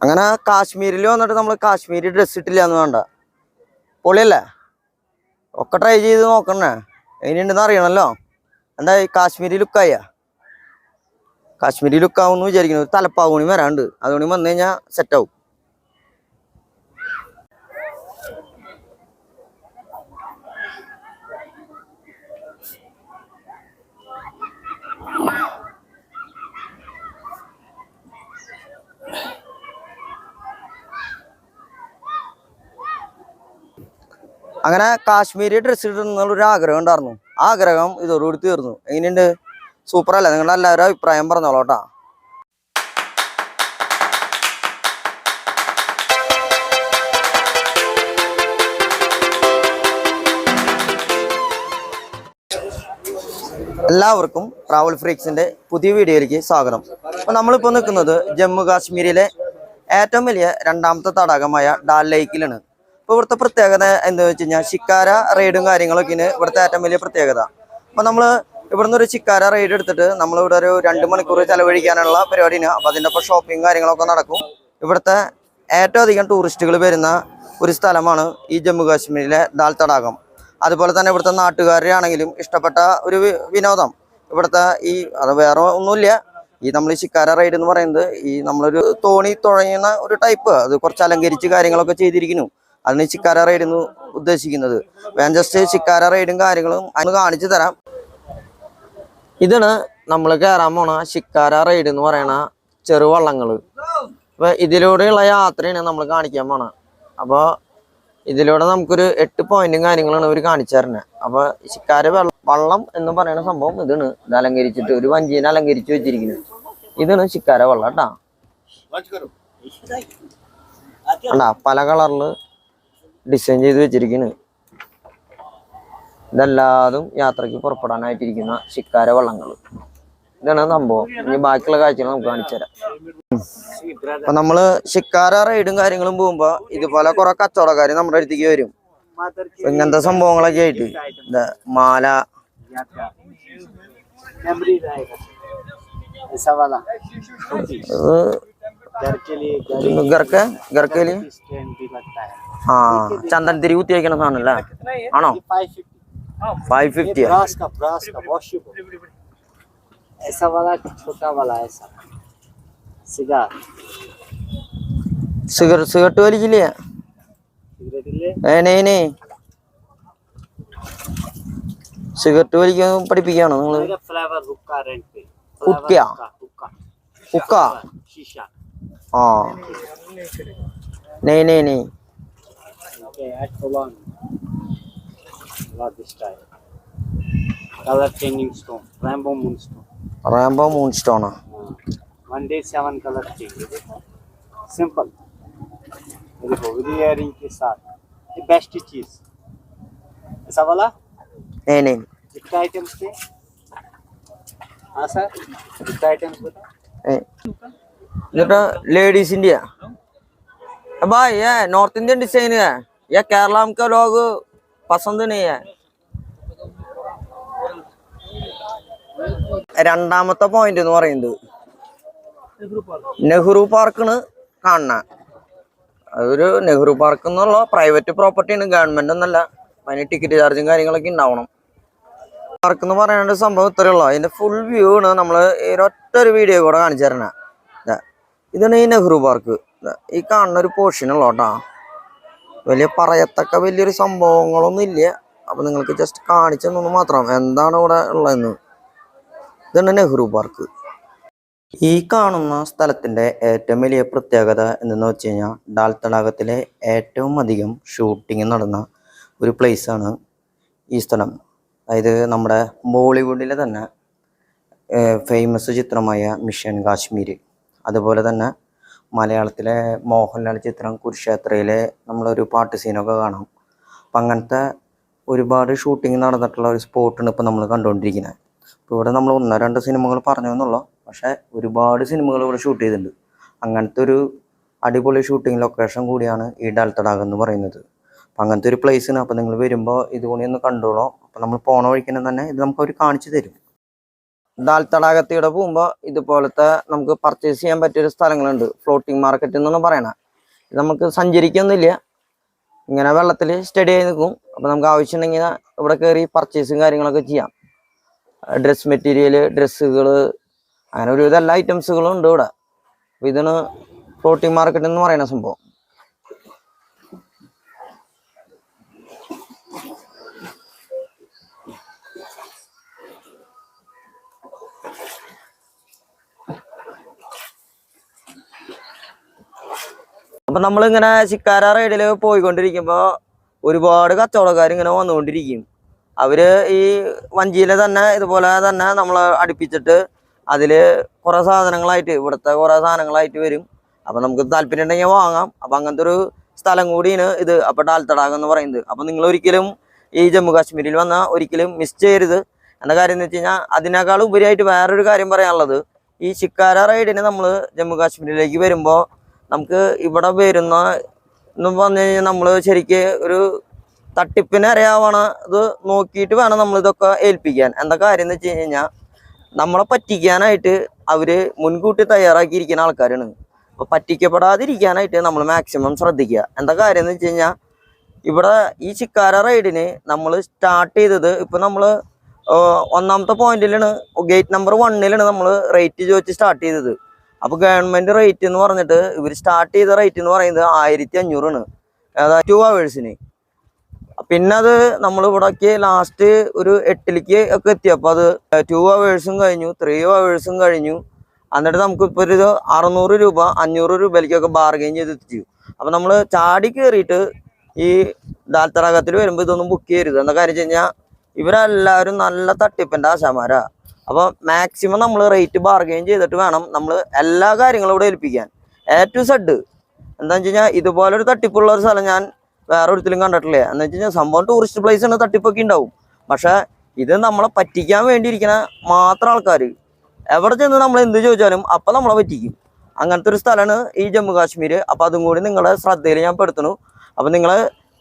അങ്ങനെ കാശ്മീരിൽ വന്നിട്ട് നമ്മൾ കാശ്മീരി ഡ്രസ്സ് ഇട്ടില്ല എന്ന് വേണ്ട. പൊളിയല്ലേ? ഒക്കെ ട്രൈ ചെയ്ത് നോക്കണേ, എങ്ങനെയുണ്ടെന്ന് അറിയണമല്ലോ. എന്തായി കാശ്മീരി ലുക്കായ? കാശ്മീരി ലുക്കാവുമെന്ന് വിചാരിക്കുന്നു. ഒരു തലപ്പാവൂണി വരാണ്ട്, അതുകൊണ്ട് വന്നു കഴിഞ്ഞാൽ സെറ്റാവും. അങ്ങനെ കാശ്മീരി ഡ്രസ്സ് ഇടുന്നുള്ളൊരു ആഗ്രഹം ഉണ്ടായിരുന്നു. ആ ആഗ്രഹം ഇതോടുകൂടി തീർന്നു. എങ്ങനെയുണ്ട്? സൂപ്പറല്ലേ? നിങ്ങളുടെ എല്ലാവരും അഭിപ്രായം പറഞ്ഞോളൂട്ടാ. എല്ലാവർക്കും ട്രാവൽ ഫ്രീക്സിന്റെ പുതിയ വീഡിയോയിലേക്ക് സ്വാഗതം. അപ്പോൾ നമ്മളിപ്പോൾ നിൽക്കുന്നത് ജമ്മു കാശ്മീരിലെ ഏറ്റവും വലിയ രണ്ടാമത്തെ തടാകമായ ഡാൽ ലേക്കിലാണ്. അപ്പോൾ ഇവിടുത്തെ പ്രത്യേകത എന്താ വെച്ച് കഴിഞ്ഞാൽ ശിക്കാര റൈഡും കാര്യങ്ങളൊക്കെയാണ് ഇവിടുത്തെ ഏറ്റവും വലിയ പ്രത്യേകത. അപ്പോൾ നമ്മൾ ഇവിടുന്ന് ഒരു ശിക്കാര റൈഡ് എടുത്തിട്ട് നമ്മളിവിടെ ഒരു 2 മണിക്കൂർ ചിലവഴിക്കാനുള്ള പരിപാടിയാണ്. അപ്പോൾ അതിൻ്റെ ഒപ്പം ഷോപ്പിംഗ് കാര്യങ്ങളൊക്കെ നടക്കും. ഇവിടുത്തെ ഏറ്റവും അധികം ടൂറിസ്റ്റുകൾ വരുന്ന ഒരു സ്ഥലമാണ് ഈ ജമ്മു കാശ്മീരിലെ ഡാൽ തടാകം. അതുപോലെ തന്നെ ഇവിടുത്തെ നാട്ടുകാരുടെ ആണെങ്കിലും ഇഷ്ടപ്പെട്ട ഒരു വിനോദം ഇവിടുത്തെ അത് വേറെ ഒന്നുമില്ല. നമ്മൾ ഈ ശിക്കാര റൈഡ് എന്ന് പറയുന്നത് നമ്മളൊരു തോണി തുഴയുന്ന ഒരു ടൈപ്പ്, അത് കുറച്ച് അലങ്കരിച്ച് കാര്യങ്ങളൊക്കെ ചെയ്തിരിക്കുന്നു. അതിന് ശിക്കാര റൈഡ് എന്ന് ഉദ്ദേശിക്കുന്നത്. ഞാൻ ജസ്റ്റ് ശിക്കാര റൈഡും കാര്യങ്ങളും അതിന് കാണിച്ചു തരാം. ഇതാണ് നമ്മൾ കയറാൻ പോണ ശിക്കാര റൈഡ് എന്ന് പറയണ ചെറുവള്ളങ്ങൾ. അപ്പൊ ഇതിലൂടെയുള്ള യാത്രയാണ് നമ്മൾ കാണിക്കാൻ പോണ. അപ്പോൾ ഇതിലൂടെ നമുക്കൊരു 8 പോയിന്റും കാര്യങ്ങളാണ് ഇവർ കാണിച്ചു തരുന്നത്. അപ്പൊ ശിക്കാര വള്ളം എന്ന് പറയുന്ന സംഭവം ഇതാണ്. ഇത് അലങ്കരിച്ചിട്ട് ഒരു വഞ്ചീനെ അലങ്കരിച്ച് വെച്ചിരിക്കുന്നു. ഇതാണ് ശിക്കാര വള്ളം കേട്ടാ. അണ്ടാ പല കളറില് ഡിസൈൻ ചെയ്ത് വെച്ചിരിക്കുന്നു. ഇതെല്ലാതും യാത്രയ്ക്ക് പുറപ്പെടാനായിട്ടിരിക്കുന്ന ശിക്കാര വള്ളങ്ങൾ. ഇതാണ് സംഭവം. ഇനി ബാക്കിയുള്ള കാഴ്ചകൾ നമുക്ക് കാണിച്ചു തരാം. അപ്പൊ നമ്മള് ശിക്കാര റൈഡും കാര്യങ്ങളും പോകുമ്പോ ഇതുപോലെ കുറെ കച്ചവടക്കാര് നമ്മുടെ അടുത്തേക്ക് വരും. ഇങ്ങനത്തെ സംഭവങ്ങളൊക്കെ ആയിട്ട് മാല ചന്ദൻ തിരി കുത്തി വയ്ക്കണ സാധനല്ലേ? ആണോ? 550. ऐसा वाला छोटा वाला ऐसा സിഗരറ്റ് വലിക്കില്ലേ? സിഗരറ്റ് വലിക്കാൻ പഠിപ്പിക്കാണോ നിങ്ങള്? റാംബോ മൂൺസ്റ്റോണോ? 1 day 7 color चाहिए. सिंपल. देखो इयरिंग के साथ ये बेस्ट चीज. ऐसा वाला नहीं कितना आइटम्स थे? हाँ सर कितना आइटम्स बता? ये लेडीज इंडिया भाई, ये नॉर्थ इंडियन डिजाइन है. ये केरला का लोग पसंद नहीं है. രണ്ടാമത്തെ പോയിന്റ് എന്ന് പറയുന്നത് നെഹ്റു പാർക്കാണ് കാണുന്നത്. അതൊരു നെഹ്റു പാർക്ക് എന്നുള്ള പ്രൈവറ്റ് പ്രോപ്പർട്ടിയാണ്, ഗവൺമെന്റ് ഒന്നല്ല. അതിന് ടിക്കറ്റ് ചാർജും കാര്യങ്ങളൊക്കെ ഉണ്ടാവണം. പാർക്ക് എന്ന് പറയുന്ന സംഭവം ഇത്രയേ ഉള്ളൂ. അതിന്റെ ഫുൾ വ്യൂ ആണ് നമ്മൾ ഒറ്റ ഒരു വീഡിയോ കൂടെ കാണിച്ചു തരണേ. ഇതാണ് ഈ നെഹ്റു പാർക്ക്. ഈ കാണുന്ന ഒരു പോർഷൻ ഉള്ളോട്ടാ. വലിയ പറയത്തക്ക വലിയൊരു സംഭവങ്ങളൊന്നും ഇല്ല. അപ്പൊ നിങ്ങൾക്ക് ജസ്റ്റ് കാണിച്ചു തന്നു മാത്രം എന്താണ് ഇവിടെ ഉള്ളതെന്ന്. ഇതാണ് നെഹ്റു പാർക്ക്. ഈ കാണുന്ന സ്ഥലത്തിന്റെ ഏറ്റവും വലിയ പ്രത്യേകത എന്തെന്ന് വെച്ച് കഴിഞ്ഞാൽ ഡാൽ തടാകത്തിലെ ഏറ്റവും അധികം ഷൂട്ടിങ് നടന്ന ഒരു പ്ലേസാണ് ഈ സ്ഥലം. അതായത് നമ്മുടെ ബോളിവുഡിലെ തന്നെ ഫേമസ് ചിത്രമായ മിഷൻ കാശ്മീർ, അതുപോലെ തന്നെ മലയാളത്തിലെ മോഹൻലാൽ ചിത്രം കുരുക്ഷേത്രയിലെ നമ്മളൊരു പാട്ട് സീനൊക്കെ കാണാം. അപ്പം അങ്ങനത്തെ ഒരുപാട് ഷൂട്ടിങ് നടന്നിട്ടുള്ള ഒരു സ്പോട്ടാണ് ഇപ്പം നമ്മൾ കണ്ടുകൊണ്ടിരിക്കുന്നത്. ഇപ്പോൾ ഇവിടെ നമ്മൾ 1-2 സിനിമകൾ പറഞ്ഞു എന്നുള്ളൂ, പക്ഷേ ഒരുപാട് സിനിമകൾ ഇവിടെ ഷൂട്ട് ചെയ്തിട്ടുണ്ട്. അങ്ങനത്തെ ഒരു അടിപൊളി ഷൂട്ടിംഗ് ലൊക്കേഷൻ കൂടിയാണ് ഈ ഡാൽ തടാകം എന്ന് പറയുന്നത്. അപ്പം അങ്ങനത്തെ ഒരു പ്ലേസാണ്. അപ്പോൾ നിങ്ങൾ വരുമ്പോൾ ഇതുകൂടി ഒന്ന് കണ്ടോളൂ. അപ്പോൾ നമ്മൾ പോണ വഴിക്ക് തന്നെ ഇത് നമുക്ക് അവർ കാണിച്ചു തരും. ദാൽ തടാകത്തിലൂടെ പോകുമ്പോൾ ഇതുപോലത്തെ നമുക്ക് പർച്ചേസ് ചെയ്യാൻ പറ്റിയൊരു സ്ഥലങ്ങളുണ്ട്. ഫ്ലോട്ടിംഗ് മാർക്കറ്റ് എന്നാണ് പറയണത്. ഇത് നമുക്ക് സഞ്ചരിക്കൊന്നുമില്ല, ഇങ്ങനെ വെള്ളത്തിൽ സ്റ്റഡി ആയി നിൽക്കും. അപ്പോൾ നമുക്ക് ആവശ്യമുണ്ടെങ്കിൽ ഇവിടെ കയറി പർച്ചേസും കാര്യങ്ങളൊക്കെ ചെയ്യാം. ഡ്രസ് മെറ്റീരിയൽ, ഡ്രസ്സുകൾ, അങ്ങനെ ഒരുവിധ എല്ലാ ഐറ്റംസുകളും ഉണ്ട് ഇവിടെ. അപ്പോൾ ഇതാണ് ഫ്ലോട്ടിംഗ് മാർക്കറ്റ് എന്ന് പറയുന്ന സംഭവം. അപ്പം നമ്മളിങ്ങനെ ശിക്കാര റൈഡിൽ പോയിക്കൊണ്ടിരിക്കുമ്പോൾ ഒരുപാട് കച്ചവടക്കാർ ഇങ്ങനെ വന്നുകൊണ്ടിരിക്കും. അവർ ഈ വഞ്ചിയിൽ തന്നെ ഇതുപോലെ തന്നെ നമ്മൾ അടുപ്പിച്ചിട്ട് അതിൽ കുറേ സാധനങ്ങളായിട്ട്, ഇവിടുത്തെ കുറേ സാധനങ്ങളായിട്ട് വരും. അപ്പം നമുക്ക് താല്പര്യം ഉണ്ടെങ്കിൽ വാങ്ങാം. അപ്പം അങ്ങനത്തെ ഒരു സ്ഥലം കൂടിയാണ് ഇത്. അപ്പോൾ ഡാൽ തടാകം എന്ന് പറയുന്നത്. അപ്പം നിങ്ങൾ ഒരിക്കലും ഈ ജമ്മു കാശ്മീരിൽ വന്നാൽ ഒരിക്കലും മിസ് ചെയ്യരുത്. എന്താ കാര്യം എന്ന് വെച്ച് കഴിഞ്ഞാൽ, അതിനേക്കാൾ ഉപരിയായിട്ട് വേറൊരു കാര്യം പറയാനുള്ളത്, ഈ ശിക്കാര റൈഡിന് നമ്മൾ ജമ്മു കാശ്മീരിലേക്ക് വരുമ്പോൾ നമുക്ക് ഇവിടെ വരുന്ന എന്ന് പറഞ്ഞു കഴിഞ്ഞാൽ നമ്മൾ ശരിക്ക് ഒരു തട്ടിപ്പിന് അറിയാവണ ഇത് നോക്കിയിട്ട് വേണം നമ്മളിതൊക്കെ ഏൽപ്പിക്കാൻ. എന്താ കാര്യം എന്ന് വെച്ച് കഴിഞ്ഞാൽ, നമ്മളെ പറ്റിക്കാനായിട്ട് അവർ മുൻകൂട്ടി തയ്യാറാക്കിയിരിക്കുന്ന ആൾക്കാരാണ്. അപ്പോൾ പറ്റിക്കപ്പെടാതിരിക്കാനായിട്ട് നമ്മൾ മാക്സിമം ശ്രദ്ധിക്കുക. എന്താ കാര്യം എന്ന് വെച്ച് കഴിഞ്ഞാൽ, ഇവിടെ ഈ ശിക്കാര റൈഡിന് നമ്മൾ സ്റ്റാർട്ട് ചെയ്തത്, ഇപ്പം നമ്മൾ ഒന്നാമത്തെ പോയിന്റിലാണ്, ഗേറ്റ് നമ്പർ 1 നമ്മൾ റേറ്റ് ചോദിച്ച് സ്റ്റാർട്ട് ചെയ്തത്. അപ്പോൾ ഗവൺമെൻറ് റേറ്റ് എന്ന് പറഞ്ഞിട്ട് ഇവർ സ്റ്റാർട്ട് ചെയ്ത റേറ്റ് എന്ന് പറയുന്നത് 1500 അതായത് 2 hours. പിന്നെ അത് നമ്മൾ ഇവിടേക്ക് ലാസ്റ്റ് ഒരു 8 ഒക്കെ എത്തിയപ്പോൾ അത് 2 hours കഴിഞ്ഞു, 3 hours കഴിഞ്ഞു. എന്നിട്ട് നമുക്കിപ്പോൾ ഒരു 600 രൂപ 500 രൂപയിലേക്കൊക്കെ ബാർഗെയിൻ ചെയ്തെത്തിച്ചു. അപ്പോൾ നമ്മൾ ചാടി കയറിയിട്ട് ഈ ദാൽ തടാകത്തിൽ വരുമ്പോൾ ഇതൊന്നും ബുക്ക് ചെയ്യരുത്. എന്താ കാര്യം വെച്ച് കഴിഞ്ഞാൽ, ഇവരെല്ലാവരും നല്ല തട്ടിപ്പിൻ്റെ ആശാമാരാ. അപ്പോൾ മാക്സിമം നമ്മൾ റേറ്റ് ബാർഗെയിൻ ചെയ്തിട്ട് വേണം നമ്മൾ എല്ലാ കാര്യങ്ങളും ഇവിടെ ഏൽപ്പിക്കാൻ. A to Z. എന്താണെന്ന് വെച്ച് കഴിഞ്ഞാൽ, ഇതുപോലൊരു തട്ടിപ്പുള്ള ഒരു സ്ഥലം ഞാൻ വേറെ ഒരിക്കലും കണ്ടിട്ടില്ല. എന്ന് വെച്ച് കഴിഞ്ഞാൽ, സംഭവം ടൂറിസ്റ്റ് പ്ലേസ് ആണ്, തട്ടിപ്പൊക്കെ ഉണ്ടാവും. പക്ഷേ ഇത് നമ്മളെ പറ്റിക്കാൻ വേണ്ടിയിരിക്കുന്ന മാത്രം ആൾക്കാർ. എവിടെ ചെന്ന് നമ്മൾ എന്ത് ചോദിച്ചാലും അപ്പം നമ്മളെ പറ്റിക്കും. അങ്ങനത്തെ ഒരു സ്ഥലമാണ് ഈ ജമ്മു കാശ്മീർ. അപ്പോൾ അതും കൂടി നിങ്ങളുടെ ശ്രദ്ധയിൽ ഞാൻ പെടുത്തുന്നു. അപ്പോൾ നിങ്ങൾ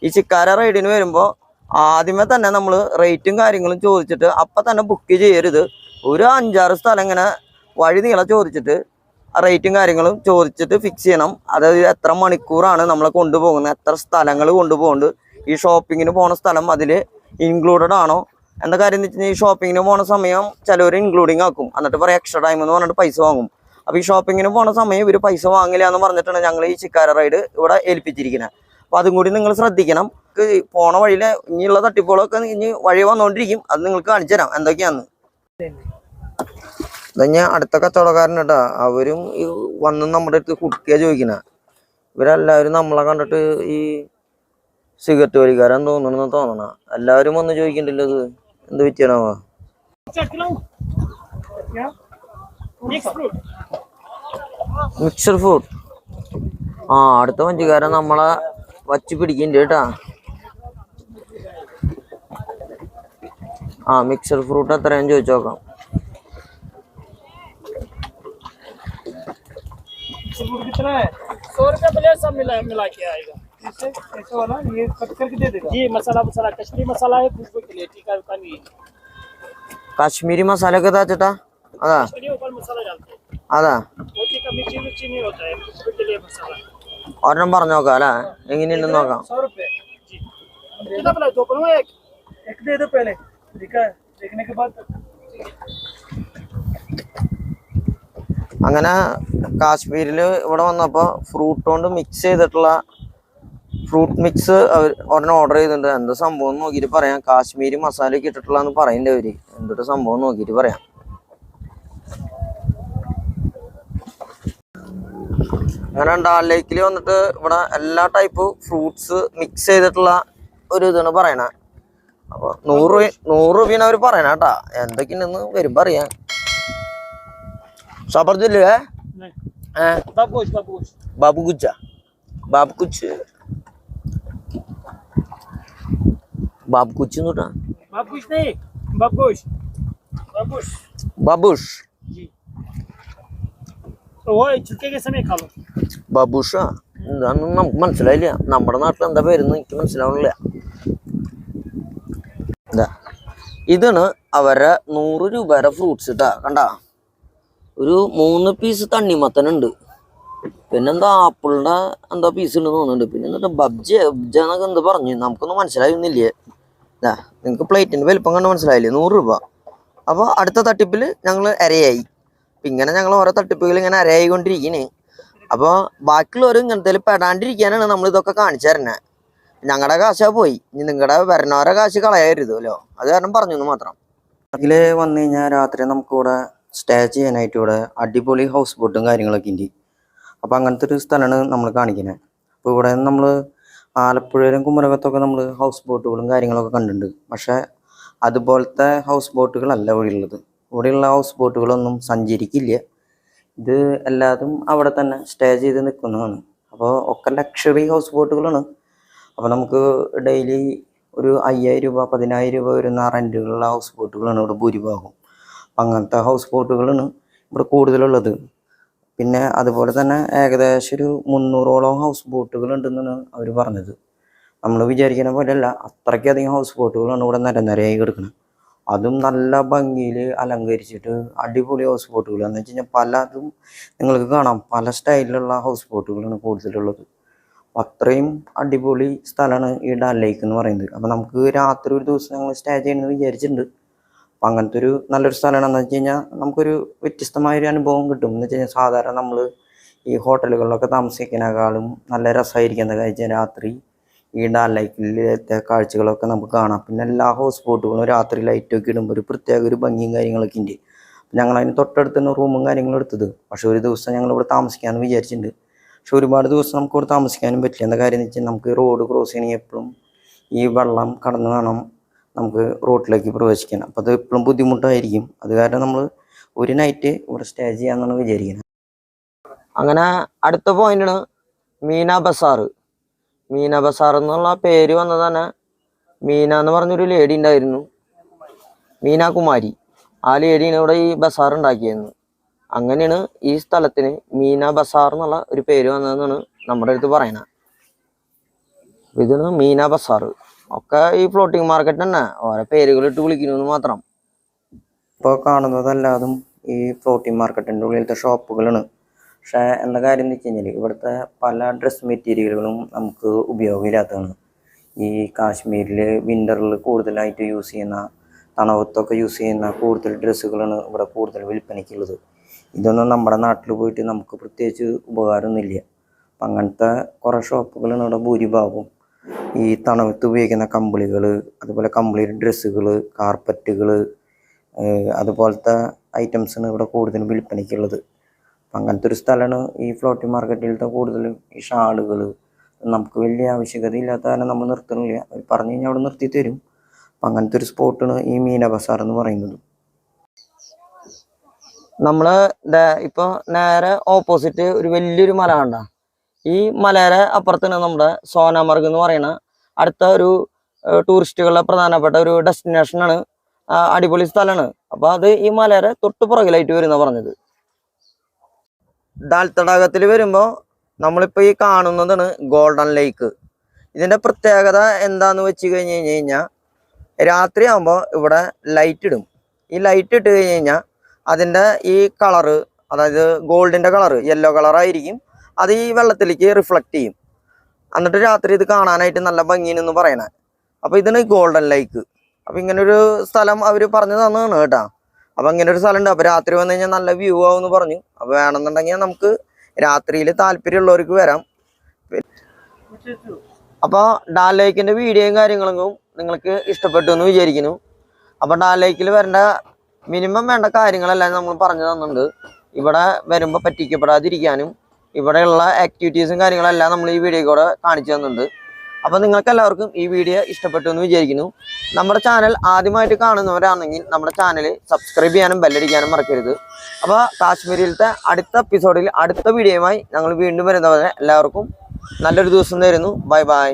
ഈ ശിക്കാര റൈഡിന് വരുമ്പോൾ ആദ്യമേ തന്നെ നമ്മൾ റേറ്റും കാര്യങ്ങളും ചോദിച്ചിട്ട് അപ്പം തന്നെ ബുക്ക് ചെയ്യരുത്. ഒരു 5-6 സ്ഥലം ഇങ്ങനെ വഴി നീളെ ചോദിച്ചിട്ട് റേറ്റും കാര്യങ്ങളും ചോദിച്ചിട്ട് ഫിക്സ് ചെയ്യണം. അതായത് എത്ര മണിക്കൂറാണ് നമ്മളെ കൊണ്ടുപോകുന്നത്, എത്ര സ്ഥലങ്ങൾ കൊണ്ടുപോകുന്നുണ്ട്, ഈ ഷോപ്പിങ്ങിന് പോണ സ്ഥലം അതിൽ ഇൻക്ലൂഡഡ് ആണോ. എന്താ കാര്യം എന്ന് വെച്ച് കഴിഞ്ഞാൽ, ഈ ഷോപ്പിങ്ങിന് പോണ സമയം ചിലവർ ഇൻക്ലൂഡിങ് ആക്കും, എന്നിട്ട് പറയാം എക്സ്ട്രാ ടൈം എന്ന് പറഞ്ഞിട്ട് പൈസ വാങ്ങും. അപ്പോൾ ഈ ഷോപ്പിങ്ങിന് പോണ സമയം ഇവർ പൈസ വാങ്ങില്ല എന്ന് പറഞ്ഞിട്ടാണ് ഞങ്ങൾ ഈ ശിക്കാര റൈഡ് ഇവിടെ ഏൽപ്പിച്ചിരിക്കുന്നത്. അപ്പോൾ അതും കൂടി നിങ്ങൾ ശ്രദ്ധിക്കണം. പോണ വഴിയിൽ ഇനിയുള്ള തട്ടിപ്പുകളൊക്കെ ഇനി വഴി വന്നുകൊണ്ടിരിക്കും. അത് നിങ്ങൾക്ക് കാണിച്ചു തരാം എന്തൊക്കെയാന്ന്. ഞാൻ അടുത്ത കച്ചവടക്കാരൻ കേട്ടാ, അവരും ഈ വന്ന് നമ്മുടെ അടുത്ത് കുട്ടിയാ ചോദിക്കണ. ഇവരെല്ലാവരും നമ്മളെ കണ്ടിട്ട് ഈ സിഗരറ്റ് വലിക്കാരെന്ന് തോന്നണ. എല്ലാവരും വന്ന് ചോദിക്കണ്ടല്ലോ, ഇത് എന്ത് പറ്റിയാണോ? Mixed fruit. അടുത്ത വഞ്ചിക്കാരൻ നമ്മളെ വച്ച് പിടിക്കുന്നുണ്ട് കേട്ടാ. മിക്സഡ് ഫ്രൂട്ട് എത്രയാന്ന് ചോദിച്ചു നോക്കാം. कितना है? 100 रुपये प्लेट सब मिला के आएगा। ऐसे वाला ये कट करके दे देगा जी। मसाला कश्मीरी मसाला है, खुशबू के लिए। टीका का नहीं, काश्मीरी मसाला का चटा अदा ऊपर मसाला डालते हैं अदा रोटी का मिर्ची नहीं होता है, खुशबू के लिए मसाला। ഒരെണ്ണം പറഞ്ഞു നോക്കാം അല്ലേ, എങ്ങനെയുണ്ടെന്ന് നോക്കാം. 100 रुपये जी। कितना प्लेट? 2 पर एक दे दो पहले, देखने के बाद. അങ്ങനെ കാശ്മീരിൽ ഇവിടെ വന്നപ്പോൾ ഫ്രൂട്ട് കൊണ്ട് മിക്സ് ചെയ്തിട്ടുള്ള ഫ്രൂട്ട് മിക്സ് ഒരെണ്ണം ഓർഡർ ചെയ്തിട്ടുണ്ട്. എന്താ സംഭവം നോക്കിയിട്ട് പറയാം. കാശ്മീരി മസാലയൊക്കെ ഇട്ടിട്ടുള്ളതെന്ന് പറയണ്ടേ അവർ. എന്തൊരു സംഭവം നോക്കിയിട്ട് പറയാം. അങ്ങനെ ഡാൽ ലേക്കിൽ വന്നിട്ട് ഇവിടെ എല്ലാ ടൈപ്പ് ഫ്രൂട്ട്സ് മിക്സ് ചെയ്തിട്ടുള്ള ഒരു ഇതാണ് പറയണേ. അപ്പോൾ 100 രൂപയാണ് അവർ പറയണ കേട്ടാ. എന്തൊക്കെയുണ്ടെന്ന് വരുമ്പോൾ അറിയാം. सबर जो ले है बाबू कुछ नहीं, बाबूश जी। तो वो छुट्टी के समय खा लो. बाबूഷാ എന്താണെന്ന് നമുക്ക് മനസ്സിലായില്ല. നമ്മുടെ നാട്ടിൽ എന്താ പേരെന്ന് എനിക്ക് മനസ്സിലാവണില്ല. ഇതാണ് അവരെ 100 രൂപയുടെ ഫ്രൂട്ട്സ് ഇട്ടാ. കണ്ട ഒരു 3 പീസ് തണ്ണിമത്തനുണ്ട്, പിന്നെന്താ ആപ്പിളിന്റെ എന്താ പീസ് ഉണ്ടെന്ന് തോന്നുന്നുണ്ട്, പിന്നെ എന്നിട്ട് ബബ്ജ എന്നൊക്കെ എന്താ പറഞ്ഞു, നമുക്കൊന്നും മനസ്സിലായൊന്നുമില്ലേ. നിങ്ങൾക്ക് പ്ലേറ്റിന്റെ വലിപ്പം കണ്ട് മനസ്സിലായില്ലേ, 100 രൂപ. അപ്പോൾ അടുത്ത തട്ടിപ്പിൽ ഞങ്ങൾ അരയായി. ഇങ്ങനെ ഞങ്ങൾ ഓരോ തട്ടിപ്പുകൾ ഇങ്ങനെ അരയായിക്കൊണ്ടിരിക്കണേ. അപ്പോൾ ബാക്കിയുള്ളവർ ഇങ്ങനത്തെ പെടാണ്ടിരിക്കാനാണ് നമ്മൾ ഇതൊക്കെ കാണിച്ചു തരുന്നത്. ഞങ്ങളുടെ കാശാ പോയി, ഇനി നിങ്ങളുടെ വരണവരെ കാശ് കളയരുതല്ലോ, അത് കാരണം പറഞ്ഞു മാത്രം. അതിൽ വന്നു കഴിഞ്ഞാൽ രാത്രി നമുക്കിവിടെ സ്റ്റേ ചെയ്യാനായിട്ട് ഇവിടെ അടിപൊളി ഹൗസ് ബോട്ടും കാര്യങ്ങളൊക്കെ ഉണ്ട്. അപ്പോൾ അങ്ങനത്തെ ഒരു സ്ഥലമാണ് നമ്മൾ കാണിക്കുന്നത്. അപ്പോൾ ഇവിടെ നമ്മൾ ആലപ്പുഴയിലും കുമരകത്തൊക്കെ നമ്മൾ ഹൗസ് ബോട്ടുകളും കാര്യങ്ങളൊക്കെ കണ്ടിട്ടുണ്ട്. പക്ഷേ അതുപോലത്തെ ഹൗസ് ബോട്ടുകളല്ല ഇവിടെ ഉള്ളത്. ഇവിടെയുള്ള ഹൗസ് ബോട്ടുകളൊന്നും സഞ്ചരിക്കില്ല. ഇത് എല്ലാതും അവിടെ തന്നെ സ്റ്റേ ചെയ്ത് നിൽക്കുന്നതാണ്. അപ്പോൾ ഒക്കെ ലക്ഷറി ഹൗസ് ബോട്ടുകളാണ്. അപ്പോൾ നമുക്ക് ഡെയിലി ഒരു 5000 രൂപ 10000 രൂപ വരുന്ന റെൻറ്റുകളുള്ള ഹൗസ് ബോട്ടുകളാണ് ഇവിടെ ഭൂരിഭാഗം. അങ്ങനത്തെ ഹൗസ് ബോട്ടുകളാണ് ഇവിടെ കൂടുതലുള്ളത്. പിന്നെ അതുപോലെ തന്നെ ഏകദേശം ഒരു 300ഓളം ഹൗസ് ബോട്ടുകളുണ്ടെന്നാണ് അവർ പറഞ്ഞത്. നമ്മൾ വിചാരിക്കുന്ന പോലെയല്ല, അത്രയ്ക്കധികം ഹൗസ് ബോട്ടുകളാണ് ഇവിടെ നിരനിരയായി കിടക്കുന്നത്. അതും നല്ല ഭംഗിയിൽ അലങ്കരിച്ചിട്ട് അടിപൊളി ഹൗസ് ബോട്ടുകൾ എന്ന് വെച്ച് കഴിഞ്ഞാൽ പലതും നിങ്ങൾക്ക് കാണാം. പല സ്റ്റൈലിലുള്ള ഹൗസ് ബോട്ടുകളാണ് കൂടുതലുള്ളത്. അത്രയും അടിപൊളി സ്ഥലമാണ് ഈ ഡാൽ ലേക്ക് എന്ന് പറയുന്നത്. അപ്പോൾ നമുക്ക് രാത്രി ഒരു ദിവസം ഞങ്ങൾ സ്റ്റേ ചെയ്യണമെന്ന് വിചാരിച്ചിട്ടുണ്ട്. അപ്പം അങ്ങനത്തെ ഒരു നല്ലൊരു സ്ഥലമാണെന്ന് വെച്ച് കഴിഞ്ഞാൽ നമുക്കൊരു വ്യത്യസ്തമായൊരു അനുഭവം കിട്ടും. എന്ന് വെച്ച് കഴിഞ്ഞാൽ സാധാരണ നമ്മൾ ഈ ഹോട്ടലുകളിലൊക്കെ താമസിക്കുന്നതിനേക്കാളും നല്ല രസമായിരിക്കും എന്താ കഴിച്ചാൽ രാത്രി ഈ ഡാൽ ലേക്കിലത്തെ കാഴ്ചകളൊക്കെ നമുക്ക് കാണാം. പിന്നെ എല്ലാ ഹൗസ് ബോട്ടുകളും രാത്രി ലൈറ്റൊക്കെ ഇടുമ്പോൾ ഒരു പ്രത്യേക ഒരു ഭംഗിയും കാര്യങ്ങളൊക്കെ ഉണ്ട്. ഞങ്ങളതിന് തൊട്ടടുത്ത് തന്നെ റൂമും കാര്യങ്ങളും എടുത്തത്. പക്ഷേ ഒരു ദിവസം ഞങ്ങളിവിടെ താമസിക്കാമെന്ന് വിചാരിച്ചിട്ടുണ്ട്. പക്ഷെ ഒരുപാട് ദിവസം നമുക്ക് ഇവിടെ താമസിക്കാനും പറ്റില്ല. എന്താ കാര്യം എന്ന് വെച്ചാൽ നമുക്ക് റോഡ് ക്രോസ് ചെയ്യണമെങ്കിൽ എപ്പോഴും ഈ വെള്ളം കടന്ന് വേണം നമുക്ക് റോഡിലേക്ക് പ്രവേശിക്കാൻ. അപ്പോൾ അത് എപ്പോഴും ബുദ്ധിമുട്ടായിരിക്കും. അത് കാരണം നമ്മൾ ഒരു നൈറ്റ് ഇവിടെ സ്റ്റേ ചെയ്യാമെന്നാണ് വിചാരിക്കുന്നത്. അങ്ങനെ അടുത്ത പോയിന്റാണ് മീന ബസാർ. മീന ബസാർ എന്നുള്ള പേര് വന്നത് തന്നെ മീന എന്ന് പറഞ്ഞൊരു ലേഡി ഉണ്ടായിരുന്നു, മീന കുമാരി. ആ ലേഡിയാണ് ഇവിടെ ഈ ബസാർ ഉണ്ടാക്കിയത്. അങ്ങനെയാണ് ഈ സ്ഥലത്തിന് മീന ബസാർ എന്നുള്ള ഒരു പേര് വന്നതെന്നാണ് നമ്മുടെ അടുത്ത് പറയുന്നത്. ഇതാണ് മീന ബസാർ. ഒക്കെ ഈ ഫ്ലോട്ടിംഗ് മാർക്കറ്റ് തന്നെ ഓരോ പേരുകളിട്ട് വിളിക്കുന്നു മാത്രം. ഇപ്പോൾ കാണുന്നതല്ലാതും ഈ ഫ്ലോട്ടിംഗ് മാർക്കറ്റിൻ്റെ ഉള്ളിലത്തെ ഷോപ്പുകളാണ്. പക്ഷേ എന്താ കാര്യം എന്ന് വെച്ച് കഴിഞ്ഞാൽ ഇവിടുത്തെ പല ഡ്രസ് മെറ്റീരിയലുകളും നമുക്ക് ഉപയോഗമില്ലാത്തതാണ്. ഈ കാശ്മീരിൽ വിൻ്ററിൽ കൂടുതലായിട്ട് യൂസ് ചെയ്യുന്ന, തണുപ്പത്തൊക്കെ യൂസ് ചെയ്യുന്ന കൂടുതൽ ഡ്രസ്സുകളാണ് ഇവിടെ കൂടുതൽ വിൽപ്പനയ്ക്കുള്ളത്. ഇതൊന്നും നമ്മുടെ നാട്ടിൽ പോയിട്ട് നമുക്ക് പ്രത്യേകിച്ച് ഉപകാരമൊന്നുമില്ല. അപ്പം അങ്ങനത്തെ കുറേ ഷോപ്പുകളാണ് ഇവിടെ ഭൂരിഭാഗവും. ഈ തണുപ്പത്ത് ഉപയോഗിക്കുന്ന കമ്പിളികൾ, അതുപോലെ കമ്പിളി ഡ്രസ്സുകൾ, കാർപ്പറ്റുകൾ, അതുപോലത്തെ ഐറ്റംസാണ് ഇവിടെ കൂടുതലും വിൽപ്പനയ്ക്കുള്ളത്. അപ്പം അങ്ങനത്തെ ഒരു സ്ഥലമാണ് ഈ ഫ്ലോട്ടിംഗ് മാർക്കറ്റിലത്തെ കൂടുതലും. ഈ ഷാളുകൾ നമുക്ക് വലിയ ആവശ്യകതയില്ലാത്ത കാരണം നമ്മൾ നിർത്തുന്നില്ല. അവർ പറഞ്ഞു കഴിഞ്ഞാൽ അവിടെ നിർത്തി തരും. അപ്പം അങ്ങനത്തെ ഒരു സ്പോട്ടാണ് ഈ മീന ബസാർ എന്ന് പറയുന്നത്. നമ്മൾ ഇപ്പോൾ നേരെ ഓപ്പോസിറ്റ് ഒരു വലിയൊരു മല കണ്ട. ഈ മലയുടെ അപ്പുറത്താണ് നമ്മുടെ സോനാമർഗ് എന്ന് പറയുന്ന അടുത്ത ഒരു ടൂറിസ്റ്റുകളുടെ പ്രധാനപ്പെട്ട ഒരു ഡെസ്റ്റിനേഷനാണ്. അടിപൊളി സ്ഥലമാണ്. അപ്പോൾ അത് ഈ മലയുടെ തൊട്ട് പുറകിലായിട്ട് വരുന്ന പറഞ്ഞത്. ദാൽ തടാകത്തിൽ വരുമ്പോൾ നമ്മളിപ്പോൾ ഈ കാണുന്നതാണ് ഗോൾഡൻ ലേക്ക്. ഇതിൻ്റെ പ്രത്യേകത എന്താന്ന് വെച്ച് കഴിഞ്ഞാൽ രാത്രി ആകുമ്പോൾ ഇവിടെ ലൈറ്റ് ഇടും. ഈ ലൈറ്റ് ഇട്ട് കഴിഞ്ഞാൽ അതിൻ്റെ ഈ കളറ്, അതായത് ഗോൾഡിൻ്റെ കളറ് യെല്ലോ കളറായിരിക്കും. അത് ഈ വെള്ളത്തിലേക്ക് റിഫ്ലക്റ്റ് ചെയ്യും. എന്നിട്ട് രാത്രി ഇത് കാണാനായിട്ട് നല്ല ഭംഗിയെന്ന് പറയണേ. അപ്പോൾ ഇതിന് ഗോൾഡൻ ലേക്ക്. അപ്പോൾ ഇങ്ങനൊരു സ്ഥലം അവർ പറഞ്ഞു തന്നതാണ് കേട്ടോ. അപ്പോൾ ഇങ്ങനെ ഒരു സ്ഥലമുണ്ട്. അപ്പോൾ രാത്രി വന്നു കഴിഞ്ഞാൽ നല്ല വ്യൂ ആവുമെന്ന് പറഞ്ഞു. അപ്പോൾ വേണമെന്നുണ്ടെങ്കിൽ നമുക്ക് രാത്രിയിൽ താല്പര്യമുള്ളവർക്ക് വരാം. അപ്പോൾ ഡാൽ ലേക്കിൻ്റെ വീഡിയോയും കാര്യങ്ങളും നിങ്ങൾക്ക് ഇഷ്ടപ്പെട്ടു എന്ന് വിചാരിക്കുന്നു. അപ്പോൾ ഡാൽ ലേക്കിൽ വരേണ്ട മിനിമം വേണ്ട കാര്യങ്ങളെല്ലാം നമ്മൾ പറഞ്ഞു തന്നിട്ടുണ്ട്. ഇവിടെ വരുമ്പോൾ പറ്റിക്കപ്പെടാതിരിക്കാനും ഇവിടെയുള്ള ആക്ടിവിറ്റീസും കാര്യങ്ങളെല്ലാം നമ്മൾ ഈ വീഡിയോ കൂടെ കാണിച്ചു തന്നിട്ടുണ്ട്. അപ്പോൾ നിങ്ങൾക്ക് എല്ലാവർക്കും ഈ വീഡിയോ ഇഷ്ടപ്പെട്ടു എന്ന് വിചാരിക്കുന്നു. നമ്മുടെ ചാനൽ ആദ്യമായിട്ട് കാണുന്നവരാണെങ്കിൽ നമ്മുടെ ചാനൽ സബ്സ്ക്രൈബ് ചെയ്യാനും ബെല്ലടിക്കാനും മറക്കരുത്. അപ്പോൾ കാശ്മീരിലത്തെ അടുത്ത എപ്പിസോഡിൽ അടുത്ത വീഡിയോയുമായി ഞങ്ങൾ വീണ്ടും വരുന്നവരെ എല്ലാവർക്കും നല്ലൊരു ദിവസം തരുന്നു. Bye bye.